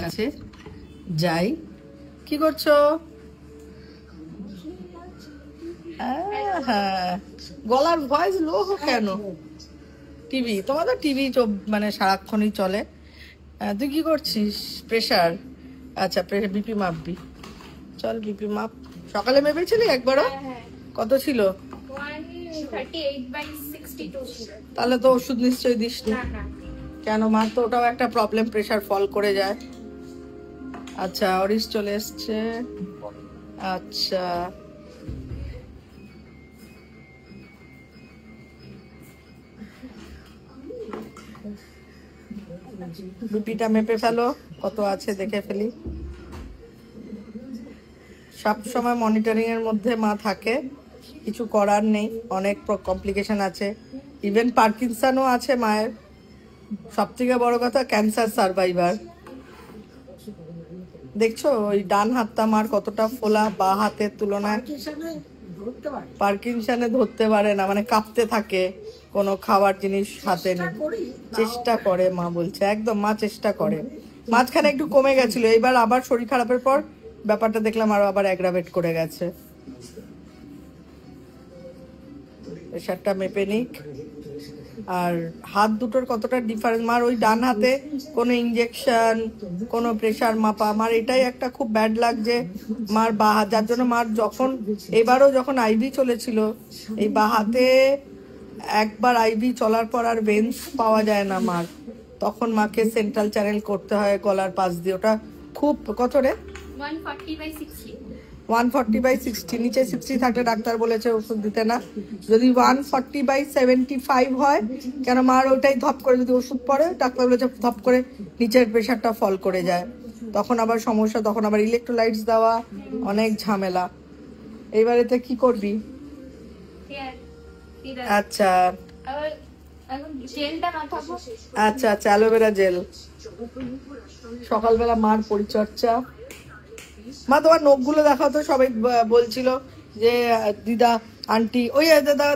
কাছে যাই। কি করছো? হ্যাঁ, গলার ভয়েস লো কেন? টিভি, তোমার তো টিভি মানে সারাক্ষণই চলে। তুই কি করছিস? প্রেশার? আচ্ছা, বিপি মাপবি। চল বিপি মাপ। সকালে মেপেছিলি একবারও? কত ছিল? 138/62 ছিল। তাহলে তো ওষুধ নিশ্চয়ই দিস না। কেন? মার তো ওটাও একটা প্রবলেম, প্রেশার ফল করে যায়। আচ্ছা, অরিশ চলে এসছে। আচ্ছা, বিপিটা মেপে ফেলো, কত আছে দেখে ফেলি। সব সময় মনিটরিং এর মধ্যে মা থাকে, কিছু করার নেই, অনেক কমপ্লিকেশন আছে। ইভেন পার্কিনসনও আছে মায়ের। সব থেকে বড় কথা, ক্যান্সার সার্ভাইভার। দেখছো ওই ডান হাতটা মার কতটা ফোলা, বা হাতের তুলনায়। পার্কিনসনে ধরতে পারে না, মানে কাঁপতে থাকে, কোনো খাবার জিনিস হাতে নেই। চেষ্টা করে মা বলছে, একদম মা চেষ্টা করে। মাঝখানে একটু কমে গেছিল, এবার আবার শরীর খারাপের পর ব্যাপারটা দেখলাম আরো আবার অ্যাগ্রাভেট করে গেছে। প্রেশারটা মেপে নিক। আর হাত দুটোর কতটা ডিফারেন্স মার, ওই ডান হাতে কোনো ইঞ্জেকশন, কোনো প্রেশার মাপা, আমার এটাই একটা খুব ব্যাড লাগছে মার বা হাত, যার জন্য মার যখন এবারও যখন আইভি চলেছিল, এই বা হাতে একবার আইভি চলার পর আর ভেন্স পাওয়া যায় না মার, তখন মাকে সেন্ট্রাল চ্যানেল করতে হয় গলার পাশ দিয়ে। ওটা খুব কত রে? 140/60। 140/60, নিচে 60 থাকলে ডাক্তার বলেছে ওষুধ দিতে না। যদি 140/75 হয়, কেন মার ওইটাই ধপ করে যদি ওষুধ পড়ে, ডাক্তার বলেছে ধপ করে নিচের প্রেশারটা ফল করে যায়, তখন আবার সমস্যা, তখন আবার ইলেকট্রোলাইটস দেওয়া, অনেক ঝামেলা। এইবারেতে কি করবি? আচ্ছা আচ্ছা আচ্ছা, অ্যালোভেরা জেল। সকালবেলা মার পরিচর্যা। মা তোমার নখগুলো দেখাও তো, সবাই বলছিল যে দিদা আন্টি, ওই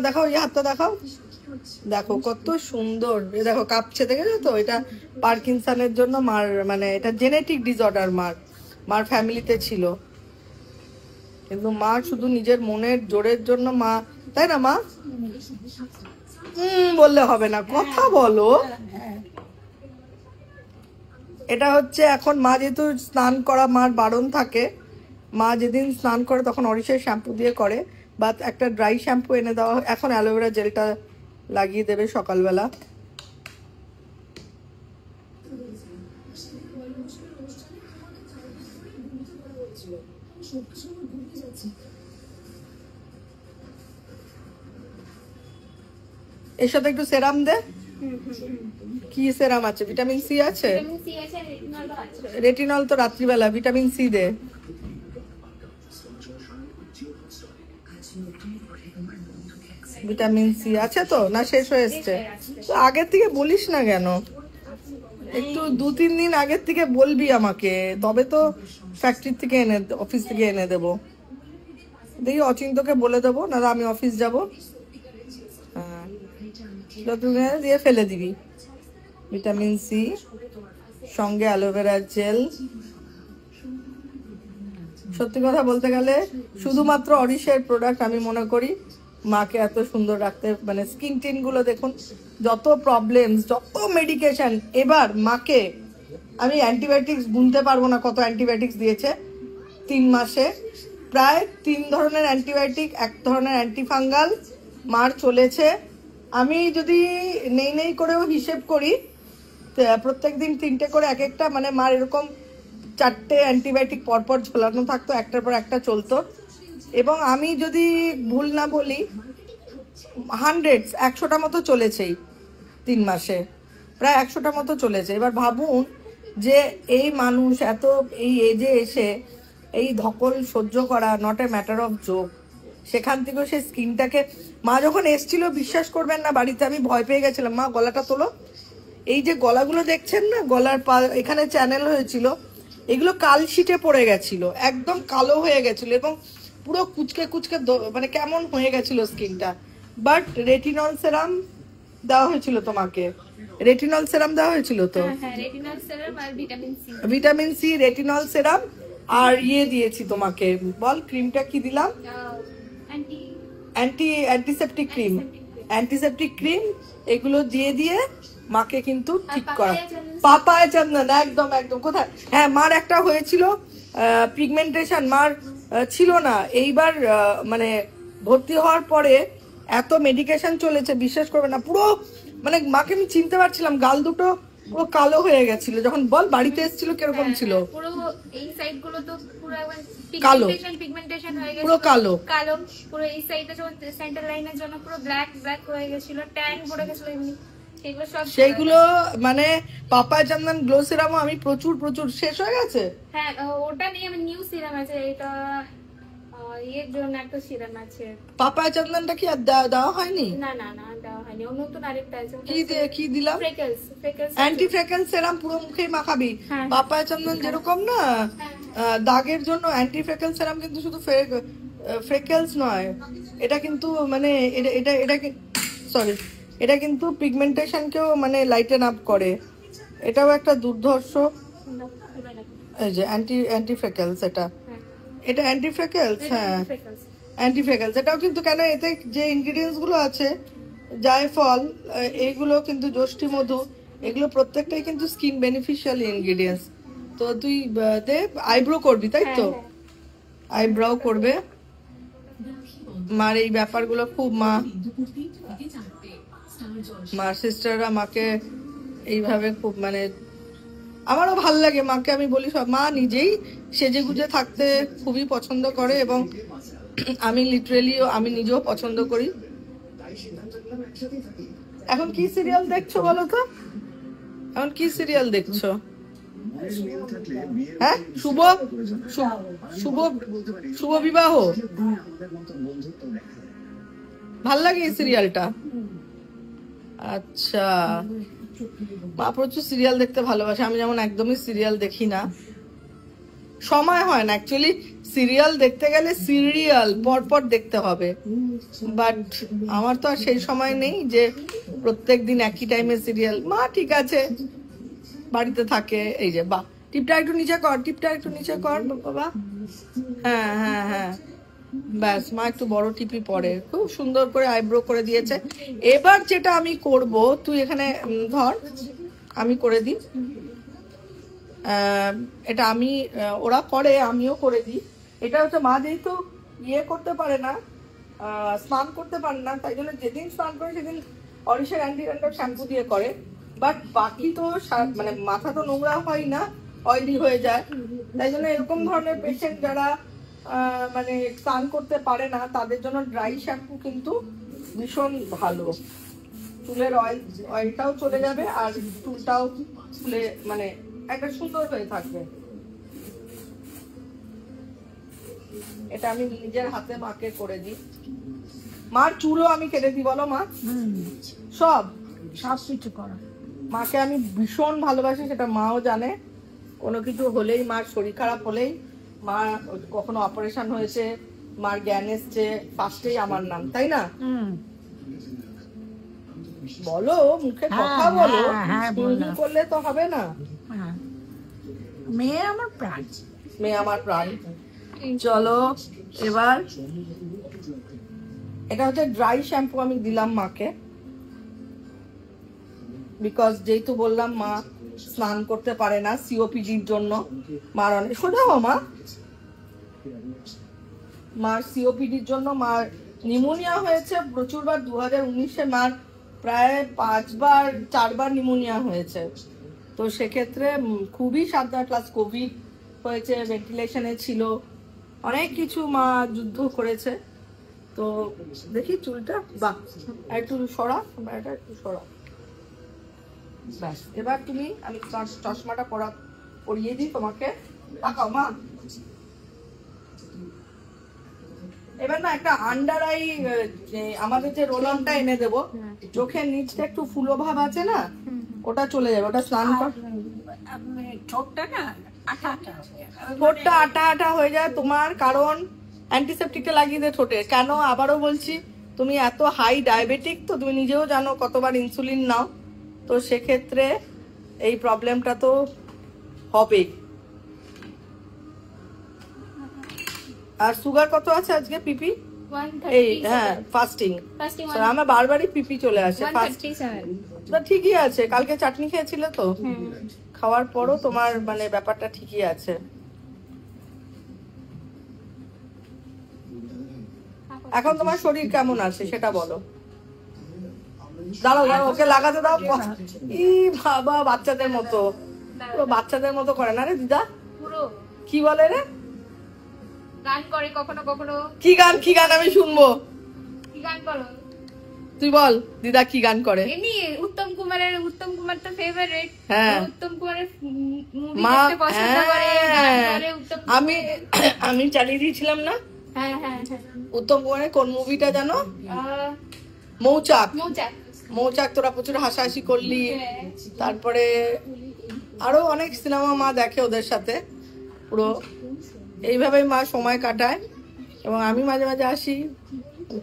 দেখাও, ওই হাতটা দেখাও, দেখো কত সুন্দর। দেখো কাঁপছে, দেখেছো তো? এটা পার্কিনসনের জন্য মার, মানে এটা জেনেটিক ডিসঅর্ডার মার ফ্যামিলিতে ছিল, কিন্তু মা শুধু নিজের মনের জোরের জন্য মা, তাই না মা? বললে হবে না, কথা বলো। এটা হচ্ছে এখন মা যেহেতু স্নান করা মার বারণ থাকে, মা যেদিন স্নান করে তখন অরিশের শ্যাম্পু দিয়ে করে, বা একটা ড্রাই শ্যাম্পু এনে দেওয়া। এখন অ্যালোভেরা জেলটা লাগিয়ে দেবে সকালবেলা। এর সাথে একটু সেরাম দে। কি সেরাম আছে? ভিটামিন সি আছে? রেটিনল তো রাত্রিবেলা, ভিটামিন সি দে। ভিটামিন সি আছে তো, না শেষ হয়ে এসছে? তো আগের থেকে বলিস না কেন? একটু 2-3 দিন আগের থেকে বলবি আমাকে, তবে তো ফ্যাক্টরি থেকে অফিস থেকে এনে দেবো। দেখি অচিন্তকে বলে দেবো, না আমি অফিস যাবো, দিয়ে ফেলে দিবি। ভিটামিন সি সঙ্গে অ্যালোভেরা জেল। সত্যি কথা বলতে গেলে শুধুমাত্র অরিশের প্রোডাক্ট আমি মনে করি মাকে এত সুন্দর রাখতে, মানে স্কিন টিন গুলো দেখুন, যত প্রবলেম, যত মেডিকেশন। এবার মাকে আমি অ্যান্টিবায়োটিক্স গুনতে পারবো না কত অ্যান্টিবায়োটিক্স দিয়েছে 3 মাসে। প্রায় 3 ধরনের অ্যান্টিবায়োটিক, 1 ধরনের অ্যান্টিফাঙ্গাল মার চলেছে। আমি যদি নেই করেও হিসেব করি, প্রত্যেক দিন 3টে করে এক একটা, মানে মার এরকম 4টে অ্যান্টিবায়োটিক পরপর ঝোলানো থাকতো, একটার পর একটা চলতো। এবং আমি যদি ভুল না বলি 100টা মতো চলেছেই 3 মাসে, প্রায় 100টা মতো চলেছে। এবার ভাবুন যে এই মানুষ এত এই এজে এসে এই ধকল সহ্য করা not a matter of joke. সেখান থেকেও সে স্কিনটাকে, মা যখন এসছিল বিশ্বাস করবেন না, বাড়িতে আমি ভয় পেয়ে গেছিলাম, মা গলাটা তোলো। এই যে গলাগুলো দেখছেন না, গলার এখানে চ্যানেল হয়েছিল, এগুলো কালশিটে পড়ে গেছিল, একদম কালো হয়ে গেছিল এবং পুরো কুচকে মানে কেমন হয়ে গেছিল স্কিনটা। বাট রেটিনল সেরাম দেওয়া হয়েছিল তোমাকে? রেটিনল সেরাম দেওয়া হয়েছিল তো? হ্যাঁ রেটিনল সেরাম আর vitamin C. Vitamin C, retinol serum আর দিয়েছি তোমাকে, বল ক্রিমটা কি দিলাম? Anti antiseptic cream, antiseptic cream এগুলো দিয়ে মাকে কিন্তু ঠিক করা। পাপায়া চন্দন, একদম একদম। কোথায়? হ্যাঁ, মার একটা হয়েছিল পিগমেন্টেশন, মার ছিল না। এইবার মানে ভর্তি হওয়ার পরে এত মেডিকেশন চলেছে, বিশ্বাস করবে না, পুরো মানে মাকে আমি চিনতে পারছিলাম, গাল দুটো পুরো কালো হয়ে গেছিল। যখন বল বাড়িতে এসেছিল কিরকম ছিল? পুরো এই সাইড গুলো তো পুরো কালো, পিগমেন্টেশন হয়ে গেছে, পুরো কালো কালো। পুরো এই সাইডে যখন সেন্টার লাইনের জন্য পুরো ব্ল্যাক ব্ল্যাক হয়ে গেছিল, ট্যান পড়ে গেছিল এমনি। সেইগুলো মানে পাপায়া চন্দন গ্লো সিরামও আমি প্রচুর শেষ হয়ে গেছে। হ্যাঁ ওটা নিয়ে আমি নিউ সিরাম আছে, এটা এর জন্য একটা সিরাম আছে। পাপায়া চন্দনটা কি আর দেওয়া হয়নি? না না না দেওয়া হয়নি, ও নতুন আরেকটা আছে। কি দিলাম? ফ্রেকলস, অ্যান্টি ফ্রেকল সেরাম পুরো মুখে মাখাবি। পাপায়া চন্দন যেরকম না দাগের জন্য, অ্যান্টি ফ্রেকল সেরাম কিন্তু শুধু ফ্রেকলস নয়, এটা কিন্তু মানে এটা সরি, এটা কিন্তু পিগমেন্টেশনকেও মানে লাইটেন আপ করে। এটাও একটা দুর্ধর্ষ, এই যে অ্যান্টি ফ্রেকলস, এটা অ্যান্টি ফ্রেকলস। হ্যাঁ অ্যান্টি ফ্রেকলস, এটাও কিন্তু কেন, এতে যে ইনগ্রিডিয়েন্টস গুলো আছে, জায়ফল, এইগুলো কিন্তু যষ্টি মধু, এগুলো প্রত্যেকটাই কিন্তু স্কিন বেনিফিশিয়াল ইনগ্রিডিয়েন্টস। তো তুই দে, আইব্রো করবি তাই তো? আইব্রাও করবে মার, এই ব্যাপারগুলো খুব মার সিস্টাররা মাকে এইভাবে খুব মানে, আমারও ভাল লাগে মাকে। আমি বলি সব, মা নিজেই সেজে গুজে থাকতে খুবই পছন্দ করে, এবং আমি লিটারেলি আমি নিজেও পছন্দ করি। এখন কি সিরিয়াল দেখছো বলো তো? এখন কি সিরিয়াল দেখছো? হ্যাঁ, শুভ বিবাহ ভাল লাগে এই সিরিয়ালটা? আচ্ছা, মা প্রচুর সিরিয়াল দেখতে ভালোবাসে। আমি যেমন একদমই সিরিয়াল দেখি না, সময় হয় না অ্যাকচুয়ালি। সিরিয়াল দেখতে গেলে সিরিয়াল পরপর দেখতে হবে, বাট আমার তো আর সেই সময় নেই যে প্রত্যেক দিন একই টাইমে সিরিয়াল। মা ঠিক আছে, বাড়িতে থাকে। এই যে বা টিপটা একটু নিচে কর, টিপটা একটু নিচে কর বাবা। হ্যাঁ হ্যাঁ হ্যাঁ, ব্যাস, মা একটু বড় টিপি পরে, খুব সুন্দর করে আইব্রো করে দিয়েছে। এবার যেটা আমি করব, তুই এখানে ধর, আমি করে দিই। এটা আমি, ওরা করে, আমিও করে দিই। এটা হচ্ছে মা যেহেতু করতে পারে না, স্নান করতে পারে না, তাই জন্য যেদিন স্নান করে সেদিন অরিশার অ্যান্টি ড্যান্ড্রফ শ্যাম্পু দিয়ে করে। বাট বাকি তো মানে মাথা তো নোংরা হয় না, অয়েলি হয়ে যায়। তাই জন্য এরকম ধরনের পেশেন্ট যারা মানে স্নান করতে পারে না, তাদের জন্য ড্রাই শ্যাম্পু কিন্তু ভীষণ ভালো। চুলের অয়েলটাও চলে যাবে, আর চুলটাও চুলে মানে একটা সুন্দর হয়ে থাকবে। এটা আমি নিজের হাতে মাকে করে দিই। মার চুলও আমি কেটে দিই, বলো মা? সব কিছু করা। মাকে আমি ভীষণ ভালোবাসি, সেটা মাও জানে। কোনো কিছু হলেই, মার শরীর খারাপ হলেই, মা কখনো অপারেশন হয়েছে, মার জ্ঞান এসছে, ফার্স্টেই আমার নাম, তাই না? বলো, মুখে কথা বলো, করলে তো হবে না। মেয়ে আমার প্রাণ, মেয়ে আমার প্রাণ। চলো এবার, এটা হচ্ছে ড্রাই শ্যাম্পু আমি দিলাম মাকে, বিকজ যেহেতু বললাম মা স্নান করতে পারে না সিওপিডির জন্য। মার অনেক সোজা হো মা, মার সিওপিডির জন্য মার নিউমোনিয়া হয়েছে প্রচুরবার। 2019-এ মার প্রায় 4বার নিউমোনিয়া হয়েছে। তো সেক্ষেত্রে খুবই সাবধান, প্লাস কোভিড হয়েছে, ভেন্টিলেশনে ছিল, অনেক কিছু মা যুদ্ধ করেছে। তো দেখি চুলটা, বাহ, একটু সরা, এটা একটু সরা, ব্যাস। এবার তুমি, আমি চশমাটা পরিয়ে দিই তোমাকে, তাকাও মা। এবার না একটা আন্ডার আই, আমাদের যে রোল অনটা এনে দেবো, চোখের নিচটা একটু ফুলো ভাব আছে না, ওটা চলে যাবে, ওটা স্নান কর। ঠোঁটটা না ঠোঁটটা আটা আটা হয়ে যায় তোমার, কারণ অ্যান্টিসেপটিকটা লাগিয়ে দে ঠোঁটে। কেন আবারও বলছি, তুমি এত হাই ডায়াবেটিক, তো তুমি নিজেও জানো কতবার ইনসুলিন নাও, তো সেক্ষেত্রে এই প্রবলেমটা তো হবে। আর সুগার কত আছে আজকে পিপি? 137 এই হ্যাঁ ফাস্টিং, ফাস্টিং আমার বারবারই পিপি চলে আসে। 137 তো ঠিকই আছে, কালকে চাটনি খেয়েছিলে তো, খাওয়ার পরও তোমার মানে ব্যাপারটা ঠিকই আছে। এখন তোমার শরীর কেমন আছে সেটা বলো। দাঁড়াও দাঁড়াও, ওকে লাগাতে দাও। ই বাবা, বাচ্চাদের মতো, পুরো বাচ্চাদের মতো করে না রে দিদা। পুরো কি বলে রে? গান করে কখনো কখনো। কি গান? কি গান আমি শুনবো? কি গান করো? তুই বল দিদা কি গান করে। এমনি উত্তম কুমার তো ফেভারিট। হ্যাঁ। উত্তম কুমারের মুভি মা দেখতে পছন্দ করে, গান করে উত্তম কুমার। আমি চালিয়ে দিয়েছিলাম না হ্যাঁ হ্যাঁ হ্যাঁ। উত্তম কুমারের কোন মুভিটা জানো? আহ, মৌচাক। মৌচাক। মৌচাক তোরা প্রচুর হাসাহাসি করলি। হ্যাঁ। তারপরে আরো অনেক সিনেমা মা দেখে ওদের সাথে, পুরো এইভাবেই মা সময় কাটায়। এবং আমি মাঝে মাঝে আসি,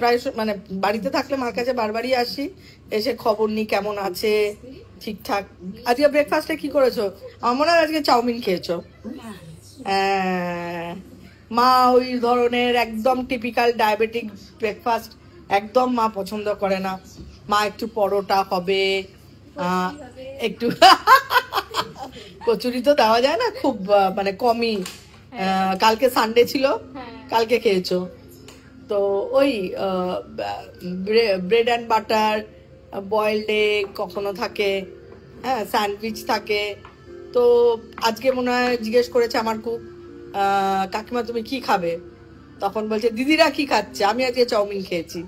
প্রায় মানে বাড়িতে থাকলে মার কাছে বারবারই আসি, এসে খবর নিই কেমন আছে, ঠিকঠাক। আজকে ব্রেকফাস্টে কি করেছো? আমার মনে হয় আজকে চাউমিন খেয়েছো। হ্যাঁ, মা ওই ধরনের একদম টিপিক্যাল ডায়াবেটিক ব্রেকফাস্ট একদম মা পছন্দ করে না। মা একটু পরোটা হবে, একটু কচুরি তো দেওয়া যায় না, খুব মানে কমই। কালকে সানডে ছিল, কালকে খেয়েছো তো ওই bread and butter, boiled egg কখনো থাকে, হ্যাঁ স্যান্ডউইচ থাকে। তো আজকে মনে হয় জিজ্ঞেস করেছে আমার খুব, কাকিমা তুমি কি খাবে? তখন বলছে দিদিরা কি খাচ্ছে, আমি আজকে চাউমিন খেয়েছি।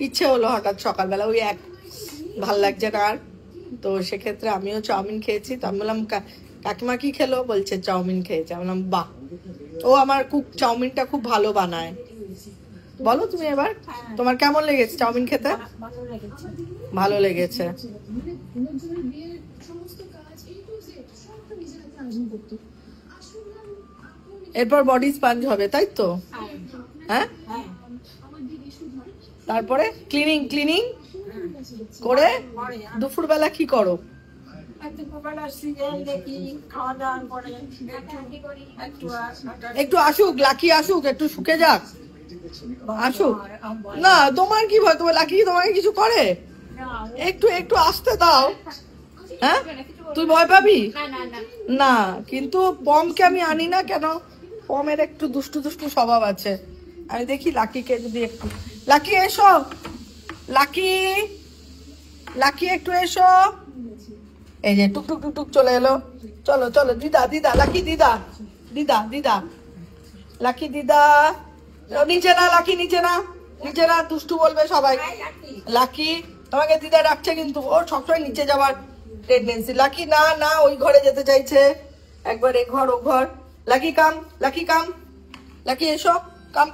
ইচ্ছে হলো হঠাৎ সকালবেলা, ওই এক ভাল লাগছে না আর, তো সেক্ষেত্রে আমিও চাউমিন খেয়েছি। তো আমি বললাম কাকিমা কি খেলো? বলছে চাউমিন খেয়েছে। আমি বললাম বাহ, ও আমার চাউমিনটা খুব ভালো বানায়। বলো তুমি এবার, তোমার কেমন লেগেছে চাউমিন খেতে? ভালো লেগেছে। এরপর বডি স্পঞ্জ হবে, তাই তো? হ্যাঁ, তারপরে ক্লিনিং করে দুপুরবেলা কি করো? একটু আসুক, লাকি আসুক, একটু শুকে যাক, আসুক না। তোমার কি ভয়? তোমার লাকি তোমাকে কিছু করে? একটু আসতে দাও। হ্যাঁ, তুই ভয় পাবি না? কিন্তু পমকে আমি আনি না কেন, পমের একটু দুষ্টু স্বভাব আছে। আমি দেখি লাকিকে যদি একটু, লাকি এসো, লাকি একটু এসো। এই যে টুক টুক টুক চলে এলো। চলো চলো দিদা, লাকি দিদা, লাকি দিদা। নিচে না লাকি, নিচে না, দুষ্টু বলবে সবাই। লাকি তোমাকে দিদা ডাকছে, কিন্তু ওর সবসময় নিচে যাওয়ার টেন্ডেন্সি। লাকি না, ওই ঘরে যেতে চাইছে, একবার এ ঘর ও ঘর। লাকি কাম, লাকি এসো, কাম,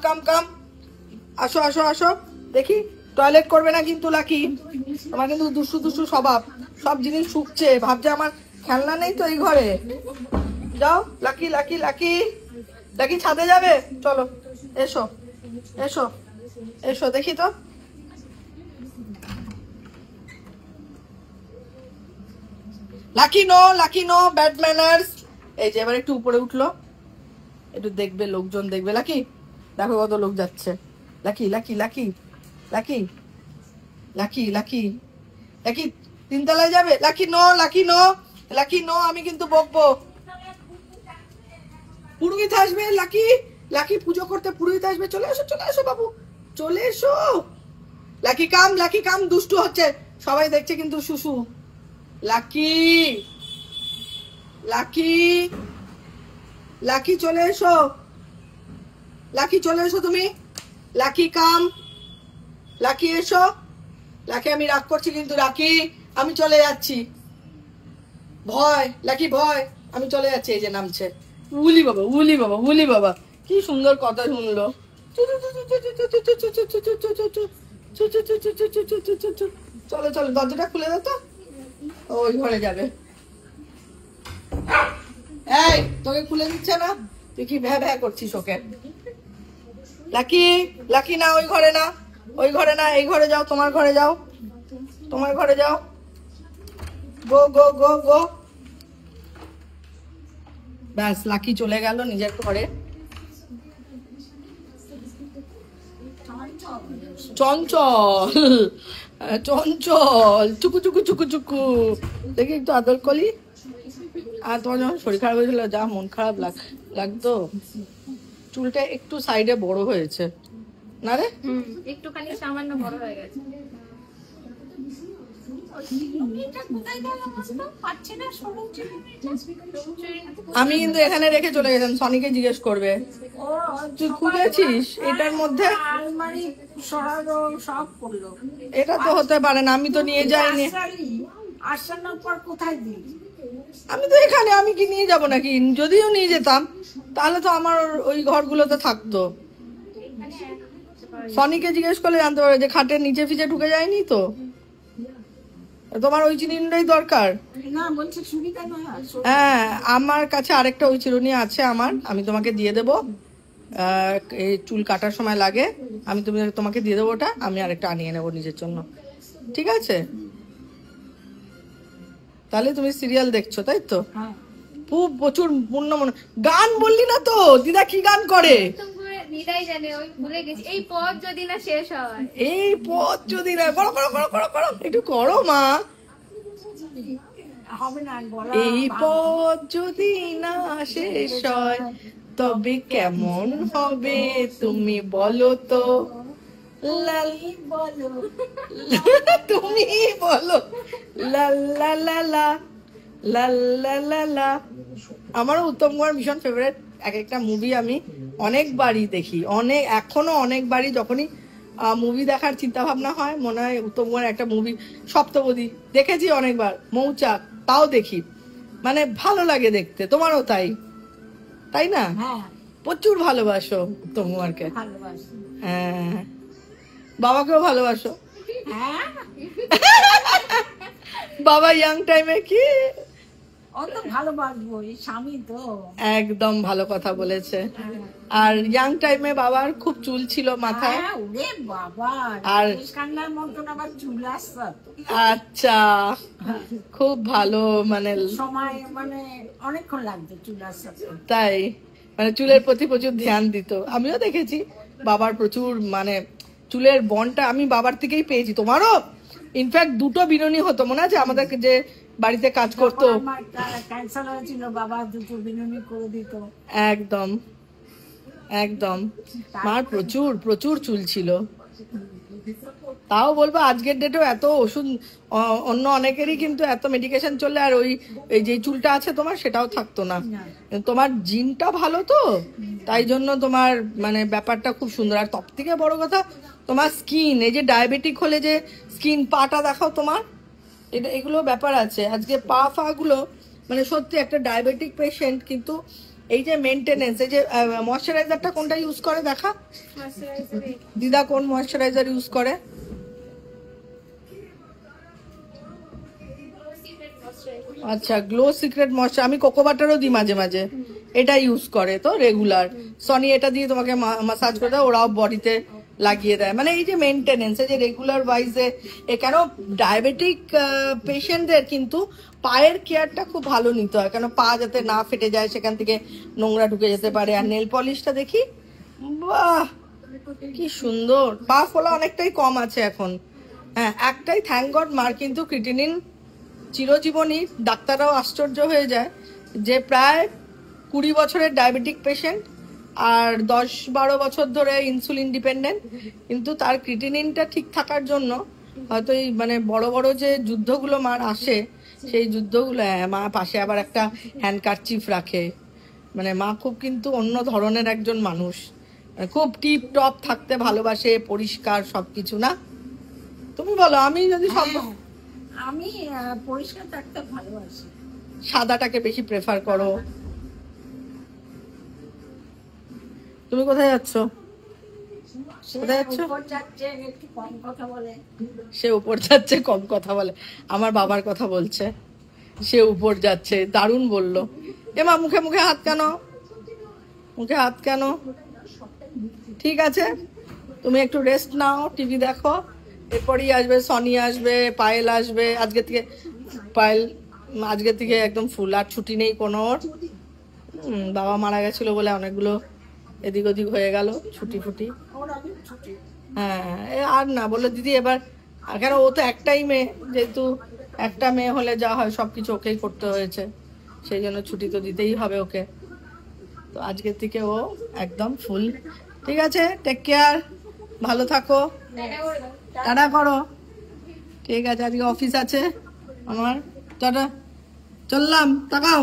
আসো। দেখি টয়লেট করবে না কিন্তু লাকি, তোমার কিন্তু দুষ্টু স্বভাব। সব জিনিস শুকছে, ভাবছে আমার খেলনা নেই তো এই ঘরে। যাও লাকি ছাদে যাবে, চলো এসো দেখি তো। Lucky no, bad manners. এই যে এবার একটু উপরে উঠলো, একটু দেখবে, লোকজন দেখবে। লাকি দেখো কত লোক যাচ্ছে। লাকি তিনতলায় যাবে। লাকি নো, আমি কিন্তু বকবো। পুরোহিত আসবে, লাকি পুজো করতে পুরোহিত আসবে। চলে এসো বাবু, চলে এসো। লাকি কাম, দুষ্টু হচ্ছে, সবাই দেখছে কিন্তু শুশু। লাকি চলে এসো, তুমি। লাকি কাম, লাকি এসো। লাকি আমি রাগ করছি কিন্তু, লাকি আমি চলে যাচ্ছি। লাকি ভয়, আমি চলে যাচ্ছি। এই যে নামছে। উলি বাবা, কি সুন্দর কথা শুনলো। চলো দরজাটা খুলে দাও তো, ওই ঘরে যাবে। এই তোকে খুলে দিচ্ছে না, তুই কি ভ্যা করছিস ওকে? লাকি না, ওই ঘরে না, ওই ঘরে না, এই ঘরে যাও, তোমার ঘরে যাও, তোমার ঘরে যাও, গো গো গো গো। ব্যাস, লাকি চলে গেল নিজের ঘরে। চঞ্চল চঞ্চল, চুকু চুকু চুকু চুকু, দেখি একটু আদর করি। আর তোমার যখন শরীর খারাপ হয়েছিল, যা মন খারাপ লাগতো, চুলটা একটু সাইডে বড় হয়েছে না রে? একটুখানি সামান্য বড় হয়ে গেছে। আমি কিন্তু এখানে রেখে চলে গেলাম, সনিকে জিজ্ঞেস করবে তুই খুঁজেছিস এটার মধ্যে। সব করলো। এটা তো হতে পারে না, আমি তো নিয়ে যাইনি। আসানোর পর কোথায় দিই? আমি তো এখানে, আমি কি নিয়ে যাব নাকি? যদিও নিয়ে যেতাম তাহলে তো আমার ওই ঘরগুলোতে থাকতো। সনিকে জিজ্ঞেস করলে জানতে পারবে যে খাটের নিচে ফিচে ঢুকে যায়নি তো। তোমার ওই চিরুনিটাই দরকার? না, বলছে সুবিধা না। হ্যাঁ, আমার কাছে আরেকটা ওই চিরুনি আছে আমার, আমি তোমাকে দিয়ে দেবো। এই চুল কাটার সময় লাগে, আমি তোমাকে দিয়ে দেবো ওটা। আমি আরেকটা আনিয়ে নেবো নিজের জন্য, ঠিক আছে? তাহলে তুমি সিরিয়াল দেখছো, তাই তো? হ্যাঁ। খুব প্রচুর পূর্ণ মনে। গান বললি না তো, দিদা কি গান করে? দিদাই জানে, ওই ভুলে গেছি। এই পথ যদি না শেষ হয়, এই পথ যদি না, করো করো করো করো করো, একটু করো মা। হবে না, গলা এই পথ যদি না শেষ হয় তবে কেমন হবে তুমি বলো তো। লালি বলো। তুমি বলো। লা লা লা লা লা লা লা লা। আমারও উত্তম কুমার ভীষণ ফেভারিট। এক একটা মুভি আমি অনেকবারই দেখি, এখনো অনেকবারই। যখনই মুভি দেখার চিন্তা ভাবনা হয়, মনে হয় উত্তম কুমার একটা মুভি, সপ্তপদী দেখেছি অনেকবার, মৌচাক তাও দেখি। মানে ভালো লাগে দেখতে। তোমারও তাই, তাই না? হ্যাঁ, প্রচুর ভালোবাসো উত্তম কুমারকে। ভালোবাসি। হ্যাঁ, বাবাকেও ভালোবাসো। হ্যাঁ, বাবা ইয়াং টাইমে কি অত ভালোবাসবো, এই স্বামী তো। একদম ভালো কথা বলেছে। আর ইয়াং টাইমে বাবার খুব চুল ছিল মাথায়। হ্যাঁ, ওরে বাবা, আর রাকেশ খান্নার মতন আবার চুল আসতো। আচ্ছা, খুব ভালো, মানে সময় মানে অনেকক্ষণ লাগতো চুল আসতে। তাই, মানে চুলের প্রতি প্রচুর ধ্যান দিত। আমিও দেখেছি বাবার প্রচুর, মানে চুলের বনটা আমি বাবার থেকেই পেয়েছি। তোমারও ইনফ্যাক্ট দুটো বিনুনি হতো, মনে আছে আমাদের যে বাড়িতে কাজ করতো? আমার ক্যান্সার হয়েছিল, বাবা দুটো বিনুনি করে দিত। একদম একদম, মার প্রচুর প্রচুর চুল ছিল। তাও বলবো আজকের ডেটেও এত ওষুধ, অন্য অনেকেরই কিন্তু এত মেডিকেশন চললে আর এই যে চুলটা আছে তোমার, সেটাও থাকতো না। তোমার জিনটা ভালো তো, তাই জন্য তোমার মানে ব্যাপারটা খুব সুন্দর। আর সব থেকে বড় কথা, তোমার স্কিন, এই যে ডায়াবেটিক হলে যে স্কিন, পাটা দেখাও তোমার, এগুলো ব্যাপার আছে। আজকে পা গুলো মানে সত্যি একটা ডায়াবেটিক পেশেন্ট কিন্তু এই যে মেনটেনেন্স, এই যে ময়শ্চারাইজারটা কোনটা ইউজ করে দেখা দিদা, কোন ময়শ্চারাইজার ইউজ করে? আচ্ছা, গ্লো সিক্রেট ময়শ্চার। আমি কোকো বাটারও দিই মাঝে মাঝে, এটা ইউজ করে তো রেগুলার। সনি এটা দিয়ে তোমাকে মাসাজ করে দেয়, ওরাও বডিতে লাগিয়ে দেয়। মানে এই যে মেনটেনেন্স, এই যে রেগুলার ওয়াইজে, কেন ডায়াবেটিক পেশেন্টদের কিন্তু পায়ের কেয়ারটা খুব ভালো নিতে হয়, কেন পা যাতে না ফেটে যায়, সেখান থেকে নোংরা ঢুকে যেতে পারে। আর নেল পলিশটা দেখি, বাহ কি সুন্দর। পা ফোলা অনেকটাই কম আছে এখন। হ্যাঁ, একটাই থ্যাংক গড, মার কিন্তু ক্রিটিনিন চিরজীবনী। ডাক্তাররাও আশ্চর্য হয়ে যায় যে প্রায় 20 বছরের ডায়াবেটিক পেশেন্ট আর 10-12 বছর ধরে ইনসুলিন ডিপেন্ডেন্ট, কিন্তু তার ক্রিটিনিনটা ঠিক থাকার জন্য হয়তো এই মানে বড় বড় যে যুদ্ধগুলো মার আসে, সেই যুদ্ধগুলো, মা পাশে আবার একটা হ্যান্ডকারচিফ রাখে। মানে মা খুব কিন্তু অন্য ধরনের একজন মানুষ, খুব টিপ টপ থাকতে ভালোবাসে, পরিষ্কার সবকিছু। না তুমি বলো? আমি যদি সব, আমি পরিষ্কার থাকতে ভালোবাসি। সাদাটাকে বেশি প্রেফার করো। তুমি কোথায় যাচ্ছ? কোথায় যাচ্ছ? একটু কম কথা বলে। সে উপর যাচ্ছে, কম কথা বলে। আমার বাবার কথা বলছে, সে উপর যাচ্ছে, দারুণ বললো। এমা মুখে মুখে হাত কেন? মুখে হাত কেন? ঠিক আছে, তো তুমি একটু রেস্ট নাও, টিভি দেখো, এরপরই আসবে সনি, আসবে পায়েল, আসবে আজকে থেকে পায়েল আজকে থেকে একদম ফুল, আর ছুটি নেই কোনো ওর। বাবা মারা গেছিল বলে অনেকগুলো এদিক ওদিক হয়ে গেল ছুটি ফুটি। হ্যাঁ আর না বললো দিদি এবার, কেন ও তো একটাই মেয়ে, যেহেতু একটা মেয়ে হলে যা হয় সব কিছু ওকেই করতে হয়েছে, সেই জন্য ছুটি তো দিতেই হবে ওকে। তো আজকের থেকে ও একদম ফুল। ঠিক আছে, টেক কেয়ার, ভালো থাকো, টাটা করো। ঠিক আছে, আজকে অফিস আছে আমার, টাটা, চললাম, তাকাও।